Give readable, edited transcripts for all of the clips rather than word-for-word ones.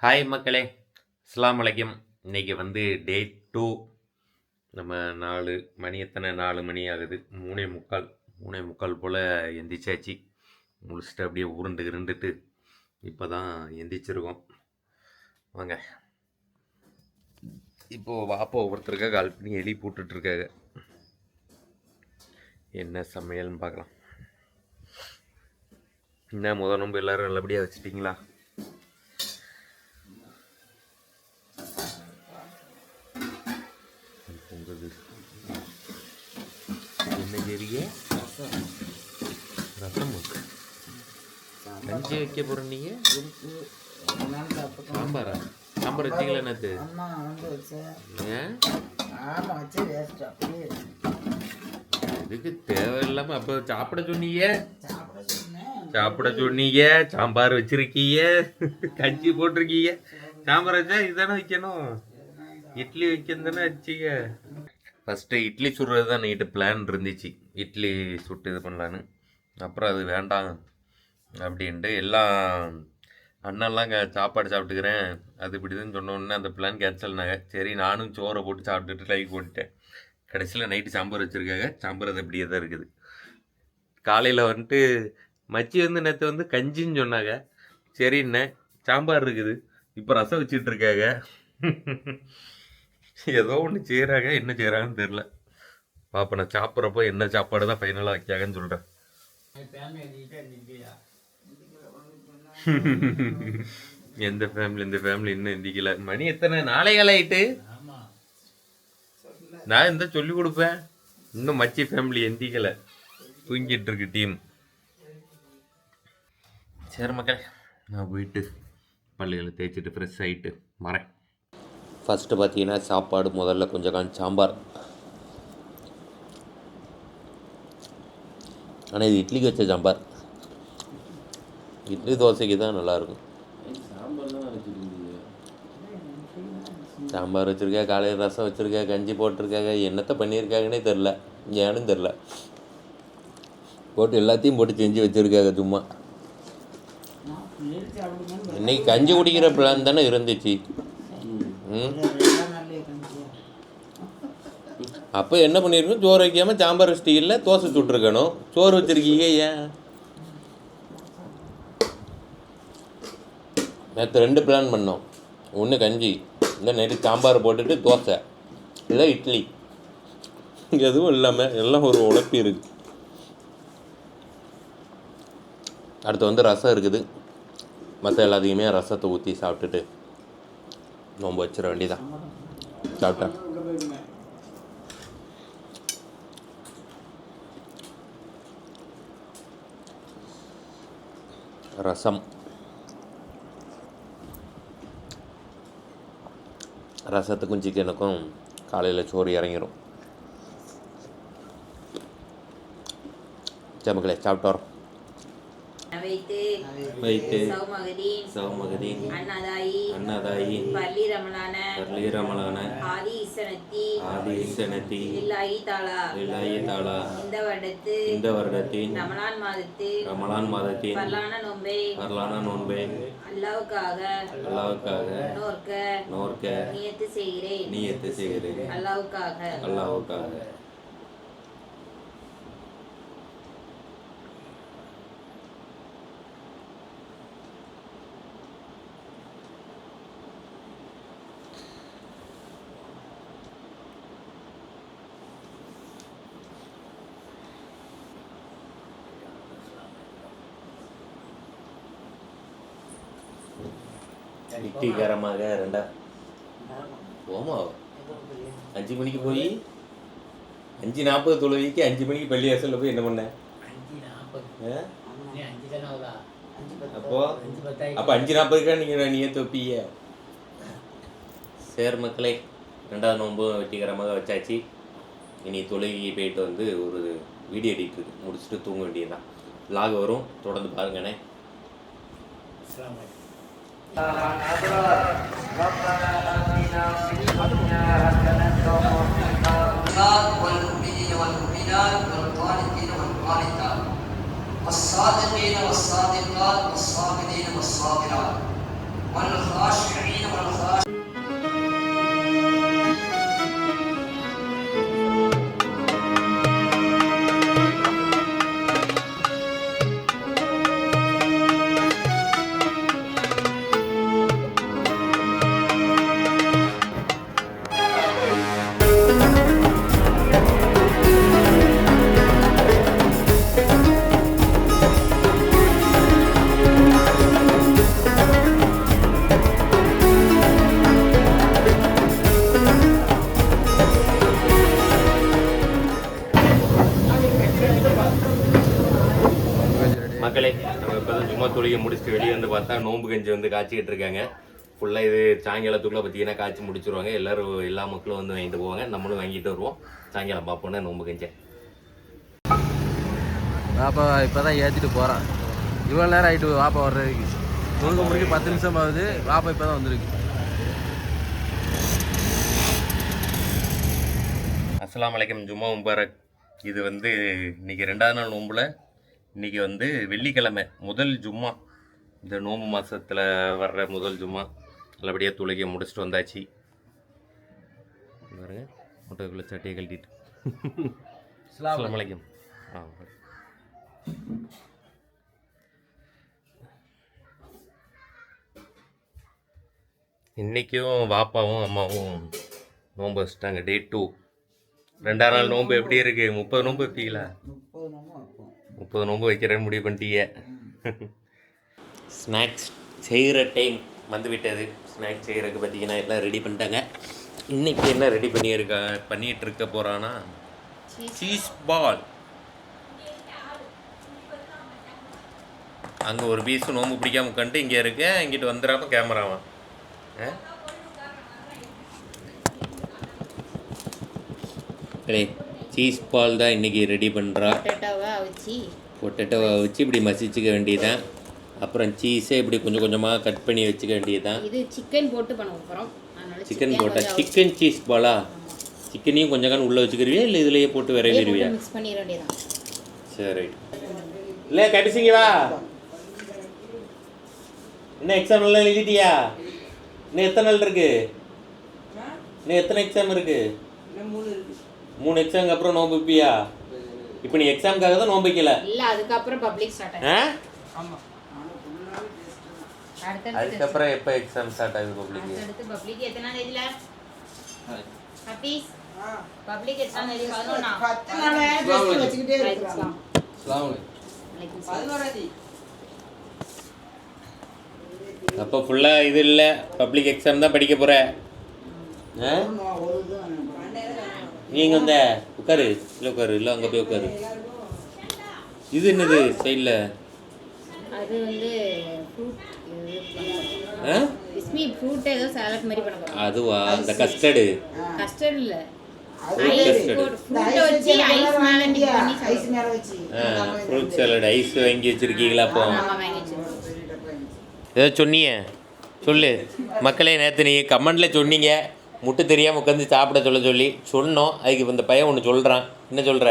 Hi மக்களே, அஸ்ஸலாமு அலைக்கும். இன்னைக்கு வந்து டே 2. நம்ம 4 மணி எத்தனை 4 மணி ஆகுது, 3:45 போல் எந்திரிச்சாச்சு. முடிச்சுட்டு அப்படியே உருண்டுட்டு இப்போ தான் எந்திரிச்சிருக்கோம். வாங்க, இப்போது வாப்பா ஒருத்தருக்காக கால் பண்ணி எழுப்பி போட்டுட்ருக்காங்க. என்ன சமையல்னு பார்க்கலாம். என்ன நோம்பு எல்லோரும் நல்லபடியாக வச்சுட்டிங்களா? என்ன செய்றீங்க? ரசம் கஞ்சி வைக்க போகிற நீங்கள்? சாம்பாரா? சாம்பார் வச்சிங்களா? என்னது ஏன் இதுக்கு தேவையில்லாமல் அப்போ சாப்பிட சொன்னீங்க. சாம்பார் வச்சிருக்கீங்க, கஞ்சி போட்டிருக்கீங்க. சாம்பார் வச்சா இதுதானே வைக்கணும், இட்லி வைக்கணும் தானே வச்சிங்க. ஃபஸ்ட்டு இட்லி சுடுறது தான் நைட்டு பிளான் இருந்துச்சு. இட்லி சுட்டு இது பண்ணலான்னு. அப்புறம் அது வேண்டாம் அப்படின்ட்டு எல்லாம் அண்ணெல்லாம் சாப்பாடு சாப்பிட்டுக்கிறேன் அது இப்படிதுன்னு சொன்னோன்னே அந்த பிளான் கேன்சல்னாங்க. சரி, நானும் சோறை போட்டு சாப்பிட்டுட்டு லைக் போட்டுட்டேன். கடைசியில் நைட்டு சாம்பார் வச்சுருக்காங்க. சாம்பார் அது அப்படியே தான் இருக்குது. காலையில் வந்துட்டு மச்சி வந்து நேற்று வந்து கஞ்சின்னு சொன்னாங்க. சரிண்ணே, சாம்பார் இருக்குது. இப்போ ரசம் வச்சிட்ருக்காங்க. ஏதோ ஒன்று செய்கிறாங்க, என்ன செய்கிறாங்கன்னு தெரில. பாப்பா நான் சாப்பிட்றப்போ என்ன சாப்பாடு தான் ஃபைனலாக வைக்காங்கன்னு சொல்கிறேன். எந்த ஃபேமிலி இந்த ஃபேமிலி இன்னும் எந்திக்கல. மணி எத்தனை? 4:15 ஆயிட்டு. நான் இந்த சொல்லி கொடுப்பேன். இன்னும் மச்சி ஃபேமிலி எந்திக்கலை, தூங்கிட்டு இருக்கு டீம். சரி மக்களே, நான் போயிட்டு பள்ளிகளை தேய்ச்சிட்டு ஃப்ரெஷ் ஆகிட்டு வரேன். ஃபஸ்ட்டு பார்த்தீங்கன்னா சாப்பாடு முதல்ல கொஞ்சம் சாம்பார். ஆனால் இது இட்லிக்கு வச்ச சாம்பார். இட்லி தோசைக்கு தான் நல்லாயிருக்கும். சாம்பார் வச்சுருக்கா, காலையில் ரசம் வச்சுருக்கா, கஞ்சி போட்டிருக்காங்க. என்னத்தை பண்ணியிருக்காங்கன்னே தெரில, ஏன்னு தெரில. போட்டு எல்லாத்தையும் போட்டு செஞ்சு வச்சுருக்காங்க சும்மா. இன்னைக்கு கஞ்சி குடிக்கிற பிளான் தானே இருந்துச்சு. அப்போ என்ன பண்ணியிருக்கணும், சோறு வைக்காமல் சாம்பார் வச்சிட்டிங்கல்ல, தோசை சுட்டுருக்கணும். சோறு வச்சுருக்கீங்க ஏன்? நேற்று 2 பிளான் பண்ணோம். ஒன்று கஞ்சி, இல்லை நைட்டு சாம்பார் போட்டுட்டு தோசை, இல்லை இட்லி. எதுவும் இல்லாமல் எல்லாம் ஒரு உழைப்பி இருக்குது. அடுத்து வந்து ரசம் இருக்குது. மற்ற எல்லாத்தையுமே ரசத்தை ஊற்றி சாப்பிட்டுட்டு நோம்பு வச்சிட வேண்டியதான். சாப்பிட்டேன். ரசம், ரசத்துக்கும் சிக்கனுக்கும் காலையில் சோறு இறங்கிடும். மக்களே சாப்பிட்டு வரோம். வைத்து சௌமகதீன் அன்னதாயி பள்ளி ரமலான ஆதி இசனத்தி லில்லாஹி தஆலா இந்த வருடத்தின் ரமலான் மாதத்தின் பரலான நோன்பை அல்லாஹ்வுக்காக நோர்க்க நியத்து செய்கிறேன். அல்லாஹ்வுக்காக. வெற்றிகரமாக 2 போமா 5 மணிக்கு போய் 5:40 தொழுகைக்கு 5 மணிக்கு பள்ளி வாசலில் போய் என்ன பண்ண? அப்போ 5:40க்கா நீங்கள் தொப்பிய. சேர் மக்களே, 2வது நோன்பு வெற்றிகரமாக வச்சாச்சு. இனி தொழுகை போயிட்டு வந்து ஒரு வீடியோ எடிட் முடிச்சுட்டு தூங்க வேண்டியதுதான். லாக் வரும், தொடர்ந்து பாருங்கண்ணே. ربنا آتنا في الدنيا حسنة والمؤمنين والمؤمنات والقانتين والقانتات والصادقين والصادقات والصابرين والصابرات والخاشعين தொழுகை முடிச்சுட்டு வெளியே வந்து பார்த்தா நோன்பு கஞ்சி வந்து காய்ச்சிக்கிட்டு இருக்காங்க. ஃபுல்லாக இது சாயங்காலத்துக்குள்ளே பார்த்தீங்கன்னா காய்ச்சி முடிச்சிருவாங்க. எல்லோரும் எல்லா மக்களும் வந்து வாங்கிட்டு போவாங்க. நம்மளும் வாங்கிட்டு வருவோம். சாயங்காலம் பார்ப்போன்னா நோன்பு கஞ்சேன். வாப்பா இப்போ தான் ஏற்றிட்டு போகிறான். இவ்வளோ நேரம் ஆகிட்டு வாப்பா வர்றதுக்கு. தொழுகை முடிஞ்சு 10 நிமிஷம் ஆகுது. வாப்பா இப்போ தான் வந்துருக்கு. அஸ்ஸலாமு அலைக்கும். ஜும்மா முபாரக். இது வந்து இன்றைக்கி 2வது நாள் நோம்பில் இன்றைக்கி வந்து வெள்ளிக்கிழமை முதல் ஜும்மா. இந்த நோம்பு மாதத்தில் வர்ற முதல் ஜும்மா. நல்லபடியாக தொழுகையை முடிச்சுட்டு வந்தாச்சு. பாருங்க முட்டைக்குள்ளே சட்டையை கழட்டிட்டு. அஸ்ஸலாமு அலைக்கும். இன்றைக்கும் வாப்பாவும் அம்மாவும் நோன்பு வச்சுட்டாங்க. டே 2. 2வது நாள் நோன்பு எப்படி இருக்கு? 30 நோன்பு வைப்பீங்களா? 30 நோன்பு வைக்கிறேன்னு முடிவு பண்ணிட்டீங்க. ஸ்நாக்ஸ் செய்கிற டைம் வந்து விட்டது. ஸ்நாக்ஸ் செய்கிறதுக்கு பார்த்தீங்கன்னா எல்லாம் ரெடி பண்ணிட்டாங்க. இன்றைக்கி என்ன ரெடி பண்ணிகிட்டு இருக்க போகிறான்னா சீஸ் பால். அங்கே ஒரு பீஸு நோம்பு பிடிக்காம உட்காந்துட்டு இங்கே இருக்கேன். இங்கிட்டு வந்துடாம கேமராவான். சீஸ் பால் தான் இன்றைக்கி ரெடி பண்ணுறா. பொட்டேட்டோவை வச்சு இப்படி மசிச்சுக்க வேண்டியதுதான். அப்புறம் சீஸை இப்படி கொஞ்சம் கொஞ்சமாக கட் பண்ணி வச்சுக்க வேண்டியதுதான். இது சிக்கன் போட்டு பண்ண போகிறோம். சிக்கன் போட்டா சிக்கன் சீஸ் பாலா? சிக்கனையும் கொஞ்சம் கான் உள்ளே வச்சுக்கிருவியா இல்லை இதுலேயே போட்டு விரைவிடுவியா? மிக்ஸ் பண்ணிட வேண்டியதான். சரி. இல்லை கடிச்சிங்க வா. இன்னும் எக்ஸாம் எல்லாம் எழுதிட்டியா? இன்னும் எத்தனை நாள் இருக்கு? இன்னும் எத்தனை எக்ஸாம் இருக்கு? 3 எக்ஸாமுக்கு அப்புறம் நோம்பு வைப்பியா? இப்போ நீ எக்ஸாமுக்காக தான் நோம்பு வைக்கல. இல்ல அதுக்கப்புறம் பப்ளிக் ஸ்டார்ட் ஆகும். ஆமா. அதுக்கப்புறம் எப்போ எக்ஸாம் ஸ்டார்ட் ஆகுது பப்ளிக்? அடுத்து பப்ளிக் எத்தனை தேதில? ஹபீஸ் பப்ளிக் எத்தனை தேதி? 10 நாள் டெஸ்ட் வச்சிட்டே இருக்கலாம். அஸ்ஸலாமு அலைக்கும். 11 தேதி. அப்போ ஃபுல்லாக இது இல்லை, பப்ளிக் எக்ஸாம் தான் படிக்க போகிற. நீங்கள் வந்து உட்காரு. இல்லை உட்காரு. இல்லை அங்கே போய் உட்காரு. இது என்னது சைடில்? அது வந்து ஃப்ரூட். இஸ்மி ஃப்ரூட் ஏதோ சாலட் மாதிரி பண்ண போறோம். அதுவா? அந்த கஸ்டர்டு? கஸ்டர்ட் இல்ல. ஃப்ரூட் வச்சு ஐஸ் மேல டிப் பண்ணி ஐஸ் மேல வச்சு. ஃப்ரூட் சாலட் ஐஸ் வாங்கி வச்சிருக்கீங்களா? அப்போ ஆமா வாங்கி வச்சிருக்கோம். ஏதோ சொன்னீங்க சொல்லு. மக்களே நேற்று நீ கமெண்டில் சொன்னீங்க முட்டை தெரியாமல் உட்காந்து சாப்பிட சொல்லி சொன்னோம். அதுக்கு இப்போ இந்த பையன் ஒன்று சொல்கிறான். என்ன சொல்கிற?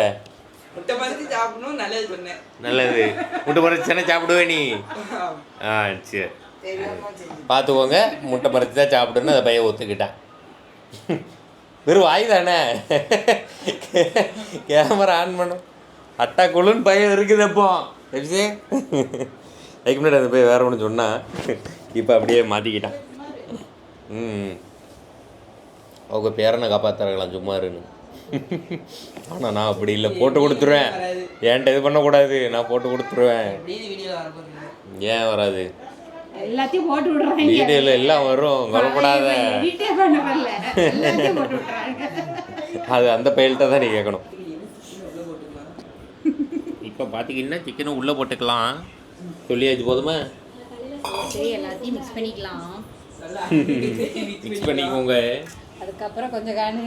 முட்டை பறிச்சு சாப்பிடணும். நல்லது சொன்னேன். நல்லது. முட்டை பறிச்சு சாப்பிடுவே நீ? சரி பார்த்துக்கோங்க. முட்டை பறிச்சு தான் சாப்பிடுன்னு அந்த பையன் ஒத்துக்கிட்டான். வெறும் வாய் தானே. கேமரா ஆன் பண்ணும். அட்டா குழுன்னு பையன் இருக்குது. அப்போ எப்படி அதுக்கு முன்னாடி அந்த பையன் வேற ஒன்று சொன்னான். இப்போ அப்படியே மாற்றிக்கிட்டான். அவங்க பேரனை காப்பாற்றுறாங்களாம் சும்மா இருன்னு. ஆனால் நான் அப்படி இல்லை, போட்டு கொடுத்துருவேன். ஏன்ட்ட இது பண்ணக்கூடாது, நான் போட்டு கொடுத்துருவேன். ஏன் வராது? எல்லாத்தையும் போட்டு விடுறாங்க. வீடியோல எல்லாம் வரும், கவலைப்படாத. அது அந்த பையல்கிட்ட தான் நீ கேட்கணும். இப்போ பார்த்தீங்கன்னா சிக்கனை உள்ளே போட்டுக்கலாம் சொல்லியாச்சு. போதுமா? சரி எல்லாத்தையும் மிக்ஸ் பண்ணிக்கலாம். மிக்ஸ் பண்ணிக்கோங்க. அதுக்கப்புறம் கொஞ்சம் காணு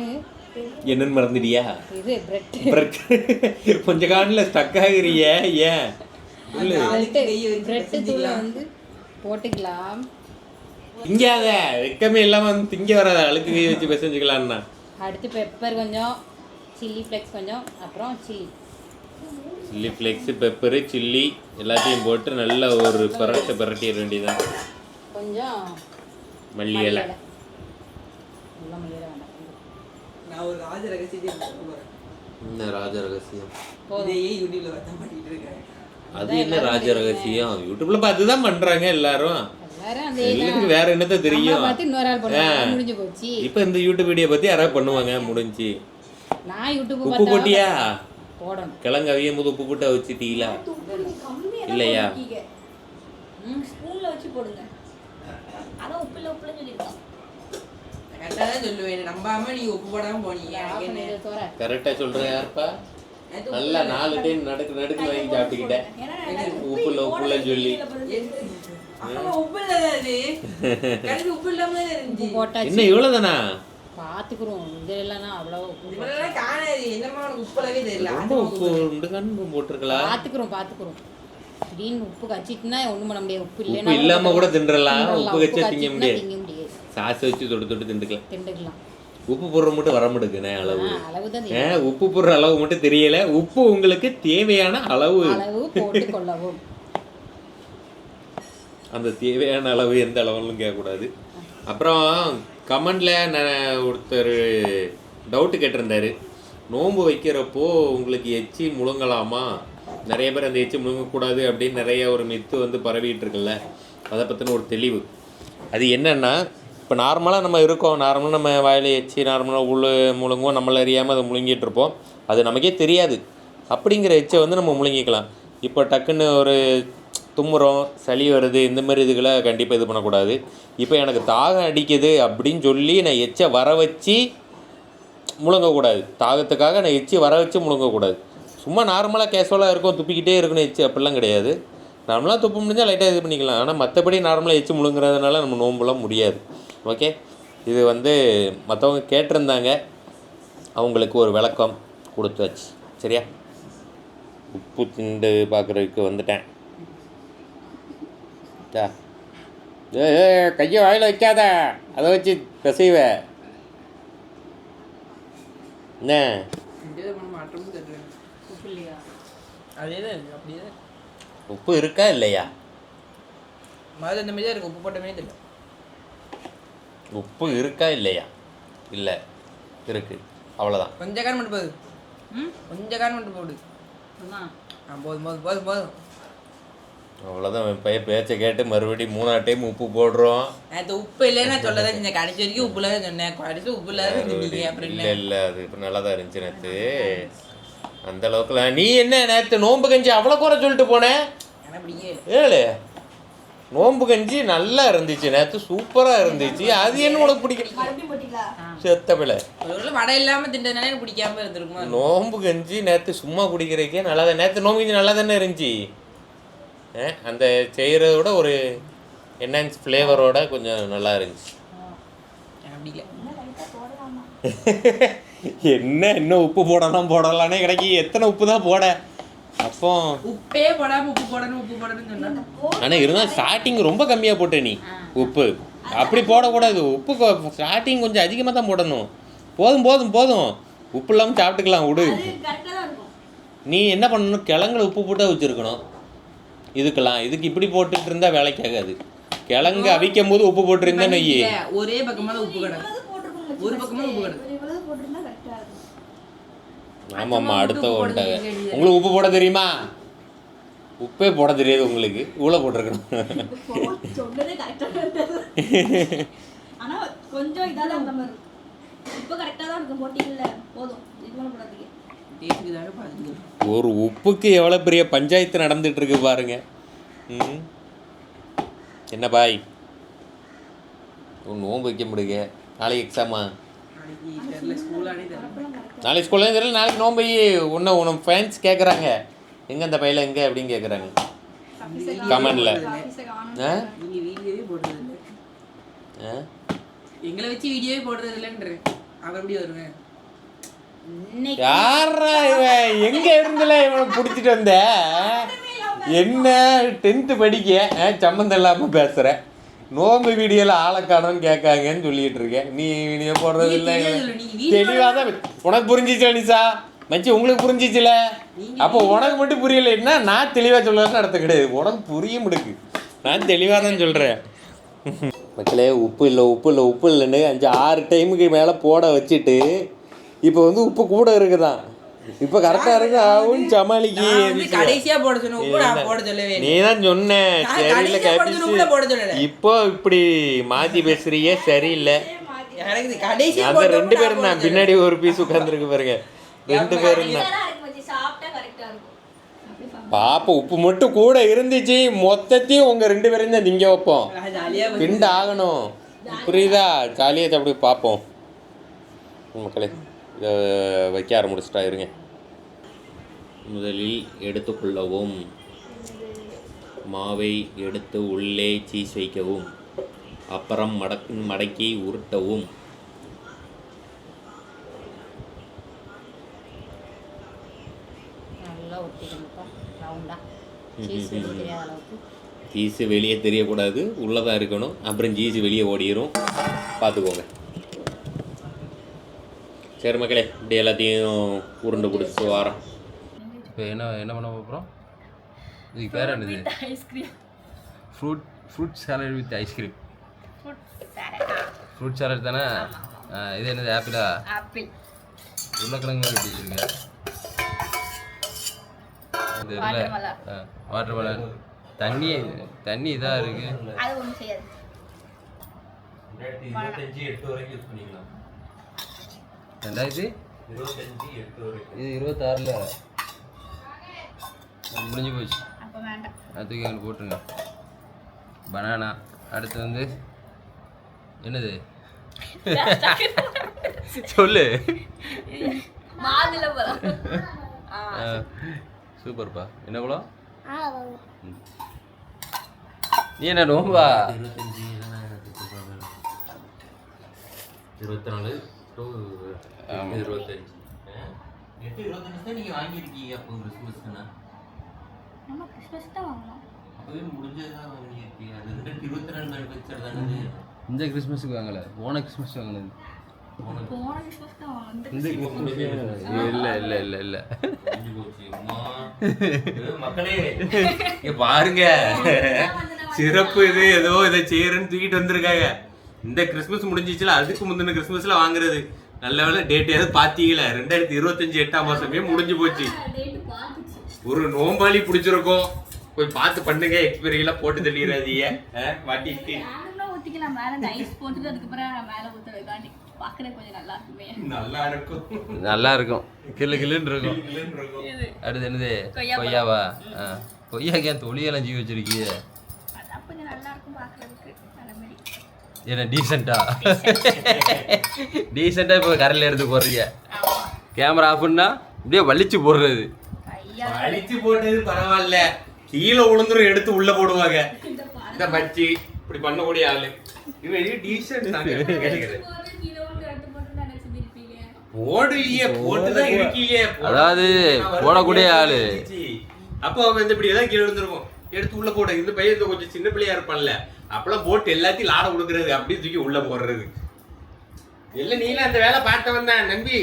என்னன்னு மறந்துடியா? இது பிரெட். கொஞ்சம் காணில் ஸ்டக் ஆகிறிய ஏன்? பிரெட் தூளை வந்து போட்டுக்கலாம். திங்காத வெக்கமே இல்லாமல் வந்து திங்க வராத. அழுக்கு கை வச்சு பிசைஞ்சுக்கலான்னா. அடுத்து பெப்பர் கொஞ்சம், சில்லி ஃப்ளேக்ஸ் கொஞ்சம், அப்புறம் சில்லி ஃப்ளேக்ஸு, பெப்பரு, சில்லி எல்லாத்தையும் போட்டு நல்லா ஒரு பரட்டிட வேண்டியதான். கொஞ்சம் மல்லி இலை. நான் ஒரு ராஜ ரகசியத்தை சொல்ல போறேன். என்ன ராஜ ரகசியம்? இதையே யூடியூப்ல பார்த்தா பண்ணிட்டு இருக்கேன். அது என்ன ராஜ ரகசியம்? யூடியூப்ல பார்த்து தான் பண்றாங்க எல்லாரும். எல்லாத்துக்கும் வேற என்னத்த தெரியும்? இப்ப இந்த யூடியூப் வீடியோ பத்தி யாராவது பண்ணுவாங்க? முடிஞ்சு. உப்பு போட்டியா? கிழங்கு அவியும் போது உப்பு போட்டு வச்சுட்டீங்களா? இல்லையா? கரெக்டாக தான் சொல்லுவேன். நம்பாம நீ உப்பு போடாம போனீங்க. கரெக்டா சொல்றேன். யாருப்பா நல்லா 4 டைம் நடுக்கு வாங்கி சாப்பிட்டுக்கிட்டேன். உப்புல சொல்லி உப்பு இல்லாது கடைக்கு உப்பு இல்லாம இருந்துச்சு. என்ன இவ்வளவுதானா? பாத்துக்கிறோம். இது இல்லைன்னா அவ்வளோ இவ்வளவு காணாது. என்னமா உனக்கு உப்புலவே தெரியல. ரொம்ப உப்பு உண்டுகான்னு போட்டிருக்கலாம். பாத்துக்கிறோம். திடீர்னு உப்பு கச்சிட்டுனா ஒண்ணும் பண்ண முடியாது. உப்பு உப்பு இல்லாம கூட தின்றலாம். உப்பு கச்சா திங்க முடியாது. முடியாது. சாஸ் வச்சு தொட்டு திண்டுக்கலாம். உப்பு போடுற மட்டும் வர மாட்டேங்குண்ணே அளவு. அளவுதான் உப்பு போடுற அளவு மட்டும் தெரியல. உப்பு உங்களுக்கு தேவையான அளவு போட்டு கொள்ளவும். அந்த தேவையான அளவு எந்த அளவுன்னு கேட்கக்கூடாது. அப்புறம் கமெண்ட்ல ஒருத்தர் டவுட்டு கேட்டிருந்தாரு, நோன்பு வைக்கிறப்போ உங்களுக்கு எச்சி முழுங்கலாமா? நிறைய பேர் அந்த எச்சி முழுங்கக்கூடாது அப்படின்னு நிறைய ஒரு மித்து வந்து பரவிட்டு இருக்குல்ல, அதை பற்றின ஒரு தெளிவு. அது என்னென்னா, இப்போ நார்மலாக நம்ம இருக்கோம், நார்மலாக நம்ம வாயில் எச்சி நார்மலாக முழுங்குவோம், நம்மளை அறியாமல் அதை முழுங்கிட்டு இருப்போம், அது நமக்கே தெரியாது. அப்படிங்கிற எச்சை வந்து நம்ம முழுங்கிக்கலாம். இப்போ டக்குன்னு ஒரு தும்முறோம், சளி வருது, இந்த மாதிரி இதுகளை கண்டிப்பாக இது பண்ணக்கூடாது. இப்போ எனக்கு தாகம் அடிக்குது அப்படின்னு சொல்லி நான் எச்சை வர வச்சு முழுங்கக்கூடாது. தாகத்துக்காக நான் எச்சி வர வச்சு முழுங்கக்கூடாது. சும்மா நார்மலாக கேஷுவலாக இருக்கும், துப்பிக்கிட்டே இருக்கணும் எச்சி, அப்படிலாம் கிடையாது. நார்மலாக துப்ப முடிஞ்சால் லைட்டாக இது பண்ணிக்கலாம். ஆனால் மற்றபடி நார்மலாக எச்சி முழுங்குறதுனால நம்ம நோம்புலாம் முடியாது. ஓகே, இது வந்து மற்றவங்க கேட்டிருந்தாங்க, அவங்களுக்கு ஒரு விளக்கம் கொடுத்தாச்சு. சரியா? உப்பு திண்டு பார்க்குறதுக்கு வந்துட்டேன். கையை வாயில் வைக்காத, அதை வச்சு பிசைவ என்ன? உப்பு இருக்கா இல்லையா? உப்பு இருக்கா இல்லையா? இல்லை, இருக்கு, அவ்வளோதான். கொஞ்சம் காரம் மட்டும் போகுது. கொஞ்சம் காரம் மட்டும் போடு. போதும். அவ்வளோதான். பேச்சை கேட்டு மறுபடியும் 3ஆவது டைம் உப்பு போடுறோம். அது உப்பு இல்லைன்னா சொல்லதான் செஞ்சேன். கடைசி வரைக்கும் உப்பு இல்லாத சொன்னேன். கடைசி உப்பு இல்லாத இல்லை, அது இப்போ நல்லா தான் இருந்துச்சு நேற்று. அந்த அளவுக்குலாம் நீ என்ன நேற்று நோம்பு கஞ்சி அவ்வளோ குறை சொல்லிட்டு போனேன். ஏழு நோம்பு கஞ்சி நல்லா இருந்துச்சு நேற்று, சூப்பராக இருந்துச்சு. அது என்ன உனக்கு பிடிக்கல? செத்த பிள்ளை. வடை இல்லாமல் தின்றதுனால எனக்கு பிடிக்காம இருந்திருக்குமா? நோம்பு கஞ்சி நேற்று சும்மா குடிக்கிறதுக்கே நல்லா தான். நேற்று நோம்பு கஞ்சி நல்லா தானே இருந்துச்சு. அந்த செய்கிறதோட ஒரு என்ஹான்ஸ் ஃப்ளேவரோட கொஞ்சம் நல்லா இருந்துச்சு. இன்னும் உப்பு போடலானே கிடைக்கி. எத்தனை உப்பு தான் போட? அப்போ உப்பே போடாம உப்பு போடணும்னு சொன்னா. ஆனால் இருந்தாலும் ஸ்டார்டிங் ரொம்ப கம்மியாக போட்ட நீ உப்பு. அப்படி போடக்கூடாது. உப்பு ஸ்டார்டிங் கொஞ்சம் அதிகமாக தான் போடணும். போதும் உப்பு இல்லாமல் சாப்பிட்டுக்கலாம், விடு. நீ என்ன பண்ணணும், கிழங்குல உப்பு போட்டு வச்சுருக்கணும். இதுக்கு இப்படி போட்டுட்டு இருந்தா வேலைக்கு ஆகாது. கிழங்கு அவிக்கும் போது உப்பு போட்டுருந்தா நெய் ஒரே பக்கமா உப்பு கடை, ஒரு பக்கமா உப்பு கடை. ஆமாம்மா, அடுத்த வந்துட்டாங்க. உங்களுக்கு உப்பு போட தெரியுமா? உப்பே போட தெரியாது உங்களுக்கு, இவ்வளோ போட்டிருக்கணும். ஒரு உப்புக்கு எவ்வளோ பெரிய பஞ்சாயத்து நடந்துட்டு இருக்கு பாருங்க. என்ன பாய், நோன்பு வைக்க முடியுங்க. நாளைக்கு எக்ஸாமா? நாளைக்கு ஸ்கூல்லேயும் தெரியல. நாளைக்கு நோன்பு உன்னை ஃபேன்ஸ் கேட்குறாங்க, எங்கே அந்த பையில எங்கே அப்படின்னு கேட்குறாங்க கமெண்டில். எங்களை வச்சு வீடியோவே போடுறது இல்லைன்ற அவன் எப்படி வருவேன்? யாரா இவன்? எங்க இருந்துல இவனை பிடிச்சிட்டு வந்த? என்ன 10th படிக்க சம்மந்தம் இல்லாமல் பேசுற? நோம்பு வீடியோல ஆளை காணோன்னு கேட்காங்கன்னு சொல்லிட்டு இருக்கேன். நீ வீடியோ போடுறது இல்லை. தெளிவாக தான் உனக்கு புரிஞ்சிச்சா நிசா? மச்சி உங்களுக்கு புரிஞ்சிச்சுல? அப்போ உனக்கு மட்டும் புரியலைன்னா நான் தெளிவாக சொல்லணும்னு அர்த்தம் கிடையாது. உனக்கு புரிய முடுக்கு. நான் தெளிவாக தான் சொல்கிறேன். மக்களே, உப்பு இல்லைன்னு 5-6 டைமுக்கு மேலே போட வச்சுட்டு இப்போ வந்து உப்பு கூட இருக்குதான். இப்போ கரெக்டாக இருக்கு ஆகும் சமாளிக்கு. கடைசியா போட சொன்ன உப்பு நான் போட சொல்லவே இல்லை. நீ தான் சொன்ன சரியில்லை கேபிச்சு. இப்போ இப்படி மாற்றி பேசுறியே சரியில்லை. அந்த 2 பேரும் தான் பின்னாடி ஒரு பீஸ் உட்காந்துருக்கு பாருங்க. 2 பேரும் தான். பாப்பா உப்பு மட்டும் கூட இருந்துச்சு, மொத்தத்தையும் உங்க 2 பேரும் தான் திங்க வைப்போம். திண்டு ஆகணும், புரியுதா? ஜாலியாக அப்படி பார்ப்போம் மக்களே. வைக்க ஆரம்பிச்சிட்டா இருங்க. முதலில் எடுத்துக்கொள்ளவும். மாவை எடுத்து உள்ளே சீஸ் வைக்கவும். அப்புறம் மடக்கி உருட்டவும். நல்லா ஒட்டிக்கணும்ப்பா ரவுண்டா. சீஸ் வெளியே தெரியாத அளவுக்கு. சீஸு வெளியே தெரியக்கூடாது, உள்ளே தான் இருக்கணும். அப்புறம் சீஸு வெளியே ஓடிடும், பார்த்துக்கோங்க. சரி மக்களே, இப்படி எல்லாத்தையும் உருண்டை பிடிச்சி வாரம். இப்போ என்ன பண்ண போகிறோம்? இதுக்கு பேர் என்னது? Ice cream. Fruit salad with ice cream. Fruit salad தானே? இது என்னது? ஆப்பிளா? ஆப்பிள். உருளைக்கிழங்கு மாதிரி வெட்டி வச்சுருங்க. இது இல்லை, வாட்டர் மெலன். தண்ணி இதாக இருக்கு. அது ஒன்றும் செய்யாது. 2025 8 வரைக்கும் யூஸ் பண்ணிக்கலாம். 2025 8 வரைக்கும். இது 26ல் முடிஞ்சு போச்சு. அப்போ வேண்டாம், அதுக்கு எங்களுக்கு போட்டுருங்க. பனானா. அடுத்து வந்து என்னது சொல்லு. மாதுளம்பழம். சூப்பர்ப்பா. என்ன பழம்? நீ என்ன நோம்பா? 24 to 25. 8-25 தான் நீங்கள் வாங்கியிருக்கீங்க. அப்போ கிறிஸ்மஸ்க்குண்ணா நம்ம கிறிஸ்மஸ் தான் வாங்கலாம். அப்போவே முடிஞ்சதுதான் வாங்கியிருக்கீங்க. அது 2024 மேனுஃபேக்சர் தானே. இந்த கிறிஸ்மஸுக்கு வாங்கலை, போன கிறிஸ்மஸ் வாங்கினது. போன கிறிஸ்மஸ் தான் வாங்கலாம். இந்த இல்லை மக்களே இங்க பாருங்க, சிறப்பு இது. ஏதோ இதை செய்யறேன்னு தூக்கிட்டு வந்திருக்காங்க. இந்த கிறிஸ்மஸ் முடிஞ்சிச்சுல, அதுக்கு முந்தின கிறிஸ்மஸ்ல வாங்குறது. நல்ல வேலை டேட்டையாவது பாத்தீங்களா? 2025 8ஆம் மாசமே முடிஞ்சு போச்சு. ஒரு நோம்பாளி பிடிச்சிருக்கோம். போய் பார்த்து பண்ணுங்க. எக்ஸ்பீரியெல்லாம் போட்டு தள்ளிடாதீங்க. மாட்டிட்டு ஊத்திக்கலாம் மேல இந்த ஐஸ் போட்டுட்டு அதுக்கப்புறம் மேல ஊத்துறதுக்காண்டி பார்க்கறது கொஞ்சம் நல்லா இருக்குமே. நல்லா இருக்கும். கில்லுன்னு இருக்கும். அடுத்து என்னது? கொய்யாவா? கொய்யாக்கு ஏன் தொழியெல்லாம் ஜீவி வச்சிருக்கீங்க? அதான் கொஞ்சம் நல்லா இருக்கும் பார்க்கறதுக்கு. அந்த மாதிரி என்ன டீசெண்டா இப்போ கரையில் எடுத்து போடுறீங்க. கேமரா ஆஃப் பண்ணா இப்படியே வலிச்சு போடுறது. வலிச்சு போட்டது பரவாயில்ல, கீழே உளுந்துரும் எடுத்து உள்ள போடுவாங்க. இந்த பச்சி இப்படி பண்ணக்கூடிய ஆளு இவன் டீசென்ட் போடலையே, போட்டுதான் இருக்கீங்க. அதாவது போடக்கூடிய ஆளு. அப்போ அவங்க இப்படி ஏதாவது கீழே விழுந்துருக்கும், எடுத்து உள்ள போடு. இந்த பையன் கொஞ்சம் சின்ன பிள்ளையா இருப்பான்ல, அப்பெல்லாம் போட்டு எல்லாத்தையும் லாட கொடுக்கறது, அப்படியே தூக்கி உள்ள போடுறது. எல்லாம் நீல அந்த வேலை பார்த்தவன் தான் நம்பி.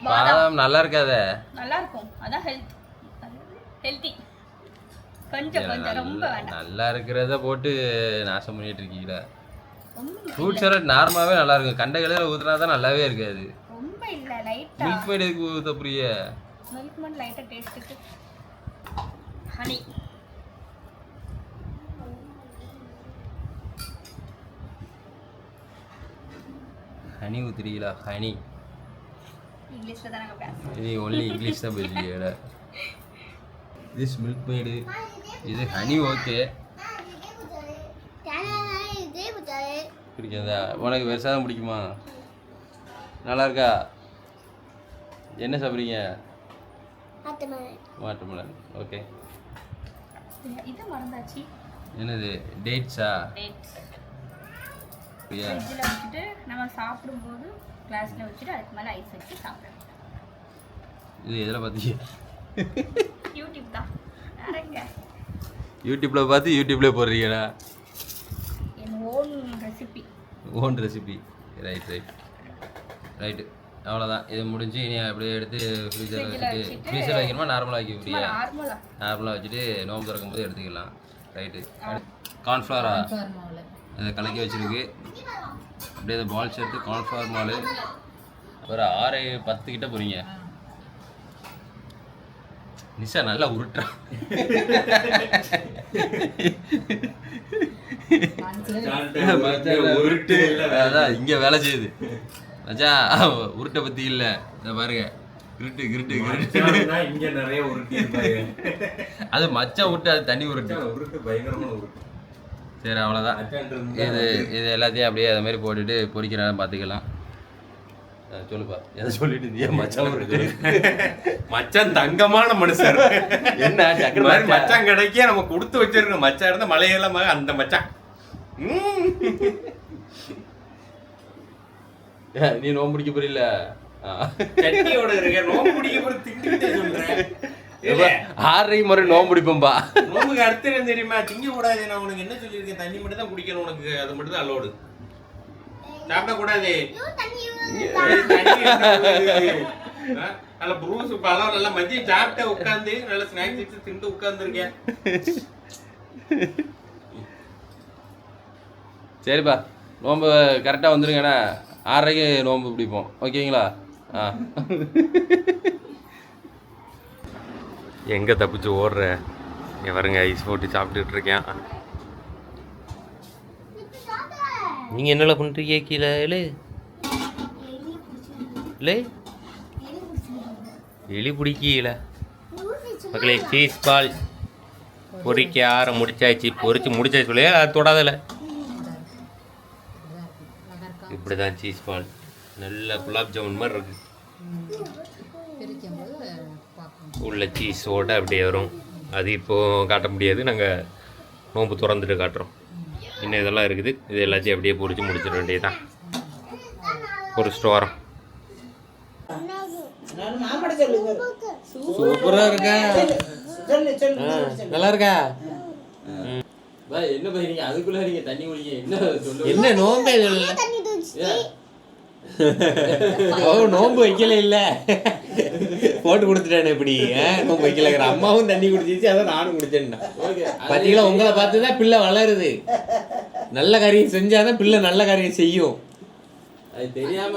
பாதாம் நல்லா இருக்காத? நல்லா இருக்கும். அதான் ஹெல்தி. கொஞ்சம் ரொம்ப வேண்டாம். நல்லா இருக்கிறத போட்டு நாசம் பண்ணிட்டு இருக்கீங்களா? ஃப்ரூட் சாலட் நார்மலாவே நல்லா இருக்கும். கண்ட கடையில ஊத்துனா தான் நல்லாவே இருக்காது. ரொம்ப இல்ல, லைட்டா. மில்க் மேட் எதுக்கு ஊத்த புரிய? மில்க் மேட் லைட்டா டேஸ்ட்க்கு. ஹனி. ஹனி ஊத்துறீங்களா? ஹனி இங்கிலீஷ்ல தான் நாங்க பேசுறோம். இது ஒன்லி இங்கிலீஷ் தான் பேசுறீங்க. திஸ் மில்க் மேடு, இது ஹனி. ஓகே, பிடிக்காதா? உனக்கு பெருசாக தான் பிடிக்குமா? நல்லா இருக்கா? என்ன சாப்பிட்றீங்க? வாட்டர்மெலன். ஓகே. இது மறந்தாச்சு. என்னது? டேட்ஸா? டேட்ஸ். அப்படியா? ஃப்ரிட்ஜில் வச்சுட்டு நம்ம சாப்பிடும்போது கிளாஸில் வச்சுட்டு அதுக்கு மேலே ஐஸ் வச்சு சாப்பிடுவோம். இது எதில் பார்த்தீங்க? யூடியூப் தான். வேறங்க யூடியூப்பில் பார்த்து யூடியூப்லேயே போடுறீங்களா? என் own recipe. Own recipe. Right. அவ்வளோதான். இது முடிஞ்சு இனி அப்படியே எடுத்து ஃப்ரீசரில் வச்சுட்டு, ஃப்ரீசரில் வைக்கணுமா நார்மலாக வைக்க முடியா? நார்மலாக வச்சுட்டு நோம்பு திறக்கும் போது எடுத்துக்கலாம். ரைட்டு. கார்ன்ஃப்ளவரா? அதை கலக்கி வச்சுருக்கு. அப்படியே அதை பால்ஸ் எடுத்து கார்ன்ஃப்ளவர் மாவு ஒரு 6-10 கிட்ட போகிறீங்க. நிஷா நல்லா உருட்டுறான். அதான் இங்கே வேலை செய்யுது மச்சா. உருட்டை பற்றி இல்லை, இதை பாருங்க. கிருட்டு இங்க நிறைய உருட்டி. அது மச்சான் உருட்டு, அது தண்ணி உருட்டு. பயங்கரமான உருட்டு. சரி, அவ்வளோதான். இது எல்லாத்தையும் அப்படியே அது மாதிரி போட்டுட்டு பொரிக்கிறதா பார்த்துக்கலாம். சொல்லுப்பா எதை சொல்லிட்டு இருந்தியா மச்சான் இருக்கு மச்சான் தங்கமான மனுஷன். என்ன டக்குனு இந்த மாதிரி மச்சான் கிடைக்க நம்ம கொடுத்து வச்சிருக்கோம். மச்சான் இருந்தா மலையெல்லாம் அந்த மச்சான். நீ நோம்பு பிடிக்க போறீல்ல சட்டியோட இருக்க நோம்பு பிடிக்க போற திங்கிட்டே சொல்றேன். 6:30 முறை நோம்பு பிடிப்போம்பா. நோம்புக்கு அடுத்து என்ன தெரியுமா? திங்க கூடாது. நான் உனக்கு என்ன சொல்லியிருக்கேன்? தண்ணி மட்டும் தான் குடிக்கணும். உனக்கு அது மட்டும் தான் அலோடு. சாப்பிட கூடாது. நல்ல ப்ரூஸ் பழம் நல்லா மதியம் சாப்பிட்ட உட்காந்து நல்ல ஸ்நாக்ஸ் வச்சு திண்டு உட்கார்ந்துருக்கேன். சரிப்பா நோம்பு கரெக்டாக வந்துருங்கண்ணா. 6:30க்கு நோம்பு பிடிப்போம் ஓகேங்களா? எங்க தப்பிச்சு ஓடுற? இங்க பாருங்க ஐஸ் போட்டு சாப்பிட்டுட்டு இருக்கேன். நீங்க என்னல பண்ணிருக்கீங்க? கீழே எலி பிடிக்கல மக்களே. சீஸ் பால் பொறிக்க முடிச்சாச்சு. பொறிச்சு முடிச்சாச்சு சொல்லியா? அது தொடாதல. இப்படிதான் சீஸ் பால் நல்ல குலாப் ஜாமுன் மாதிரி இருக்கு. உள்ள சீஸோட அப்படியே வரும். அது இப்போது காட்ட முடியாது. நாங்கள் நோம்பு திறந்துட்டு காட்டுறோம். இன்னும் இதெல்லாம் இருக்குது. இது எல்லாத்தையும் அப்படியே பொறிச்சு முடிச்சிட வேண்டியதுதான். பொறிச்சிட்டு வரோம். சூப்பரா இருக்கா? நல்லா இருக்கா? என்ன பையன் அதுக்குள்ள நீங்க தண்ணி குடிக்க என்ன சொல்லுங்க? என்ன நோம்பே நோம்பு வைக்கல இல்ல போட்டு கொடுத்துட்டானே இப்படி. நோம்பு வைக்கலங்கிற அம்மாவும் தண்ணி குடிச்சிச்சு. அதான் நானும் குடிச்சேன். பாத்தீங்களா? உங்களை பார்த்துதான் பிள்ளை வளருது. நல்ல காரியம் செஞ்சாதான் பிள்ளை நல்ல காரியம் செய்யும். அது தெரியாம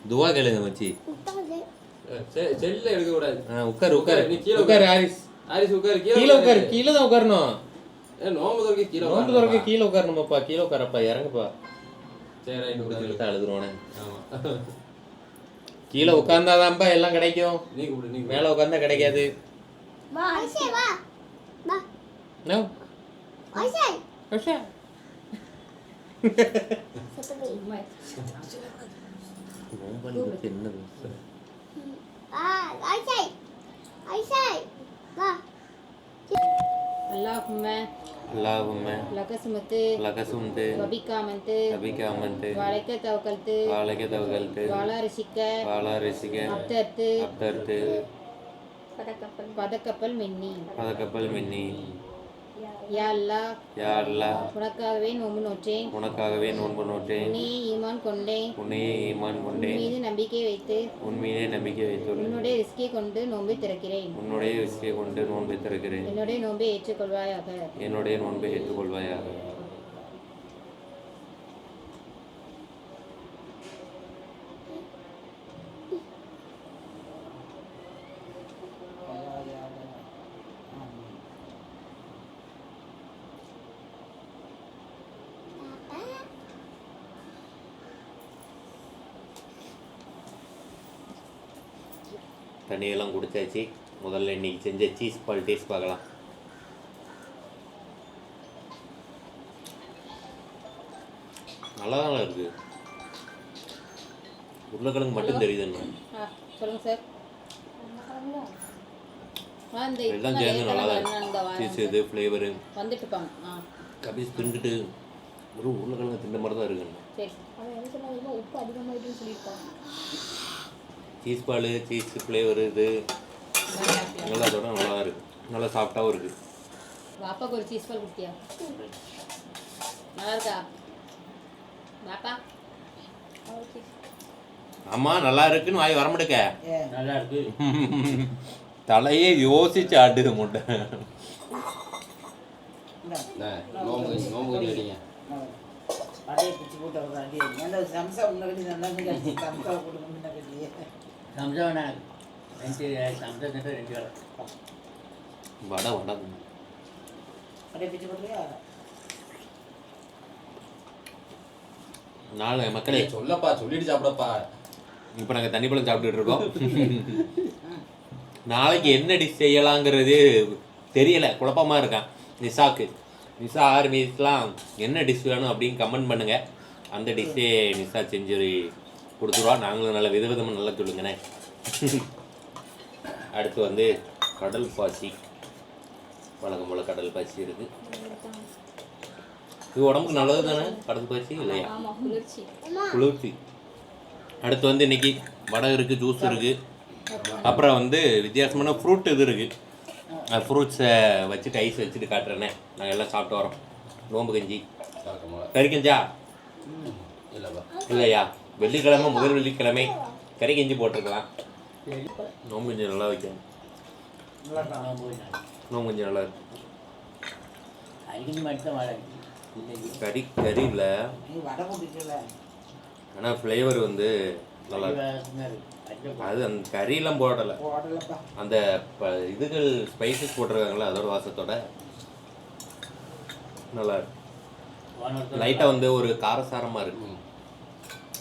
துவா கேளுங்க மச்சி. செல்ல எடுக்க கூடாது. உட்காரு உட்காரு. நீ கீழே உட்காரு ஹாரிஸ். ஹாரிஸ் உட்காரு. கீழே உட்காரு. கீழே தான் உட்காரணும். நோம்பு துறக்க கீழே. நோம்பு துறக்க கீழே உட்காரணுமாப்பா. கீழே உட்காரப்பா. இறங்குப்பா. சரி ரைட். அழுதுருவானே. ஆமா கீழே உட்கார்ந்தாதான்ப்பா எல்லாம் கிடைக்கும். நீ கூப்பிடு. நீ மேலே உட்கார்ந்தா கிடைக்காது. வா ஐஷே வா. வா. நோ. ஐஷே. ஐஷே. நோம்பலுக்கு என்னது? ஐஷே. ஐஷே. வா. اللهم لك سمت وبك آمنت وعليك توكلت وعلى رزقك أبترت فتقبل مني யா அல்லாஹ் உனக்காகவே நோன்பு நோற்றேன். உன்னையே ஈமான் கொண்டேன். உன் மீது நம்பிக்கை வைத்து உன்னுடைய ரிஸ்கை கொண்டு நோன்பை திறக்கிறேன். என்னுடைய நோன்பை ஏற்றுக்கொள்வாயாக. தண்ணியெல்லாம் குடிச்சாச்சு. முதல்ல இன்னைக்கு செஞ்ச சீஸ் பால் டேஸ்ட் பார்க்கலாம். நல்லா தான் இருக்குது. உருளைக்கிழங்கு மட்டும் தெரியுதுன்னு சொல்லுங்க சார். எல்லாம் சேர்ந்து நல்லா தான் இருக்குது. சீஸ் இது ஃப்ளேவரு வந்துட்டுப்பாங்க. கபீஸ் தின்னுட்டு ஒரு உருளைக்கிழங்கு தின்ன மாதிரி தான் இருக்குங்க. சரி என்ன சொன்னாங்க? உப்பு அதிகமாகிட்டுன்னு சொல்லியிருப்பாங்க. சீஸ் பால் சீஸ் ஃப்ளேவர் இது நல்லா இதோட நல்லா இருக்குது. நல்லா சாஃப்டாகவும் இருக்குது. பாப்பாக்கு ஒரு சீஸ் பால் குட்டியா நல்லா இருக்கா பாப்பா? ஆமாம் நல்லா இருக்குன்னு வாய் வரமாட்டேக்க. நல்லா இருக்கு. தலையே யோசிச்சு ஆட்டுது முட்டை. நோம்பு அடிங்க. அப்படியே பிச்சு போட்டு அடி அந்த சம்சா உன்னடி நல்லா சம்சா போட்டு முன்ன கட்டி. 2 வடை வடை அப்படியே பிச்சு போட்டுறியா? நாலு மக்களே சொல்லப்பா சொல்லிட்டு சாப்பிடப்பா. இப்போ நாங்கள் தண்ணி பழம் சாப்பிட்டுட்டு இருக்கோம். நாளைக்கு என்ன டிஷ் செய்யலாங்கிறது தெரியல, குழப்பமாக இருக்கான் நிஷாக்கு. நிஷா ஆர்மிஸ்லாம் என்ன டிஷ் வேணும் அப்படின்னு கமெண்ட் பண்ணுங்கள். அந்த டிஷ்ஷே நிஷா செஞ்சு கொடுத்துருவா. நாங்களும் நல்ல விதவிதமாக நல்லா சொல்லுங்கண்ணே. அடுத்து வந்து கடல் பாசி, வழக்கம் போல் கடல் பாசி இருக்குது. இது உடம்புக்கு நல்லது தானே கடல் பாசி இல்லையா? குளிர்ச்சி. அடுத்து வந்து இன்னைக்கு வடை இருக்குது, ஜூஸ் இருக்குது, அப்புறம் வந்து வித்தியாசமான ஃப்ரூட் இது இருக்குது. அந்த ஃப்ரூட்ஸை வச்சுட்டு ஐஸ் வச்சுட்டு காட்டுறேன்னே. நாங்கள் எல்லாம் சாப்பிட்டு வரோம். நோம்பு கஞ்சி, கறி கஞ்சா இல்லையா? வெள்ளிக்கிழமை, முதல் வெள்ளிக்கிழமை கறி கஞ்சி போட்டிருக்கலாம். நோம்பு கஞ்சி நல்லா வைக்கணும். நோம்பு கஞ்சி நல்லா இருக்கு. கறி இல்லை, ஆனால் ஃப்ளேவர் வந்து நல்லா இருக்கு. அது அந்த கறியெல்லாம் போடலை, அந்த இதுகள் ஸ்பைசஸ் போட்டிருக்காங்களா அதோட வாசத்தோட நல்லா இருக்கு. லைட்டாக வந்து ஒரு காரசாரமாக இருக்கு.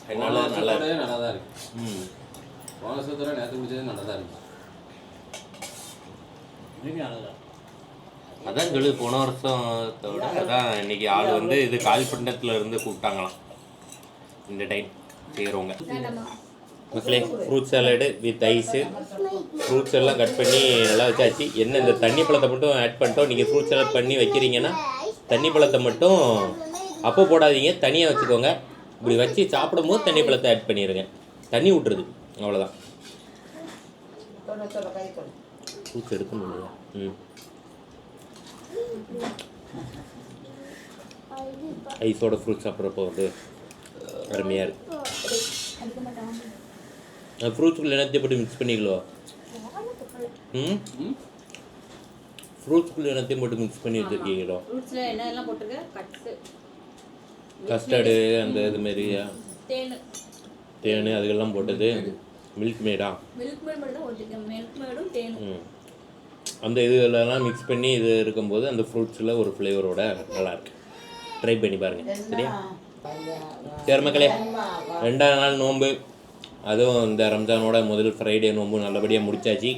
அதனால நல்லா தான் இருக்கு. போன வருஷத்தோட நேற்று முடிச்சது நல்லா தான் இருக்கு. அதான் சொல்லி போன வருஷத்தோட அதான் இன்னைக்கு ஆள் வந்து இது கால்பண்டத்தில் இருந்து கூப்பிட்டாங்களாம் இந்த டைம் செய்கிறவங்க. மக்களே, fruit salad with ice, fruits எல்லாம் கட் பண்ணி நல்லா வச்சாச்சு. என்ன இந்த தண்ணி பழத்தை மட்டும் ஆட் பண்ணிட்டோம். நீங்கள் ஃப்ரூட் சாலட் பண்ணி வைக்கிறீங்கன்னா தண்ணி பழத்தை மட்டும் அப்போ போடாதீங்க, தனியாக வச்சுக்கோங்க. இப்படி வச்சு சாப்பிடும்போது தண்ணி பழத்தை ஆட் பண்ணிடுங்க. தண்ணி விட்டுருது, அவ்வளோதான். ஃப்ரூட்ஸ் எடுக்கணும் இல்லையா? ஐஸோட ஃப்ரூட்ஸ் சாப்பிட்றப்போ வந்து அருமையாக இருக்குது. ஃப்ரூட்ஸுக்குள்ள எல்லாத்தையும் போட்டு மிக்ஸ் பண்ணிக்கலாம். ஃப்ரூட்ஸ்குள்ளே எல்லாத்தையும் போட்டு மிக்ஸ் பண்ணி வச்சுருக்கீங்களோ? ஃப்ரூட்ஸில் என்னெல்லாம் போட்டிருக்க? கஸ்டர்டு, அந்த இது மாரியா? தேன் அதுக்கெல்லாம் போட்டது. மில்க் மேடா? மில்க் மேட் மட்டும் தான் போட்டிருக்கேன். மில்க் மேடும் தேனும் அந்த இதுலலாம் மிக்ஸ் பண்ணி இது இருக்கும்போது அந்த ஃப்ரூட்ஸில் ஒரு ஃப்ளேவரோட நல்லாயிருக்கு. ட்ரை பண்ணி பாருங்கள். சரியா? சரி மக்களே, 2ஆம் நாள் நோன்பு, அதுவும் இந்த ரம்ஜானோட முதல் ஃப்ரைடே நோன்பு நல்லபடியாக முடிச்சாச்சு.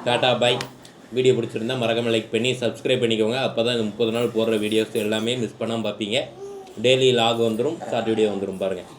டாட்டா பாய். வீடியோ பிடிச்சிருந்தா மறக்காம லைக் பண்ணி சப்ஸ்கிரைப் பண்ணிக்கோங்க. அப்போ தான் இந்த 30 நாள் போடுற வீடியோஸ் எல்லாமே மிஸ் பண்ணாமல் பார்ப்பீங்க. டெய்லி லாக் வந்துடும், ஷார்ட் வீடியோ வந்துடும் பாருங்கள்.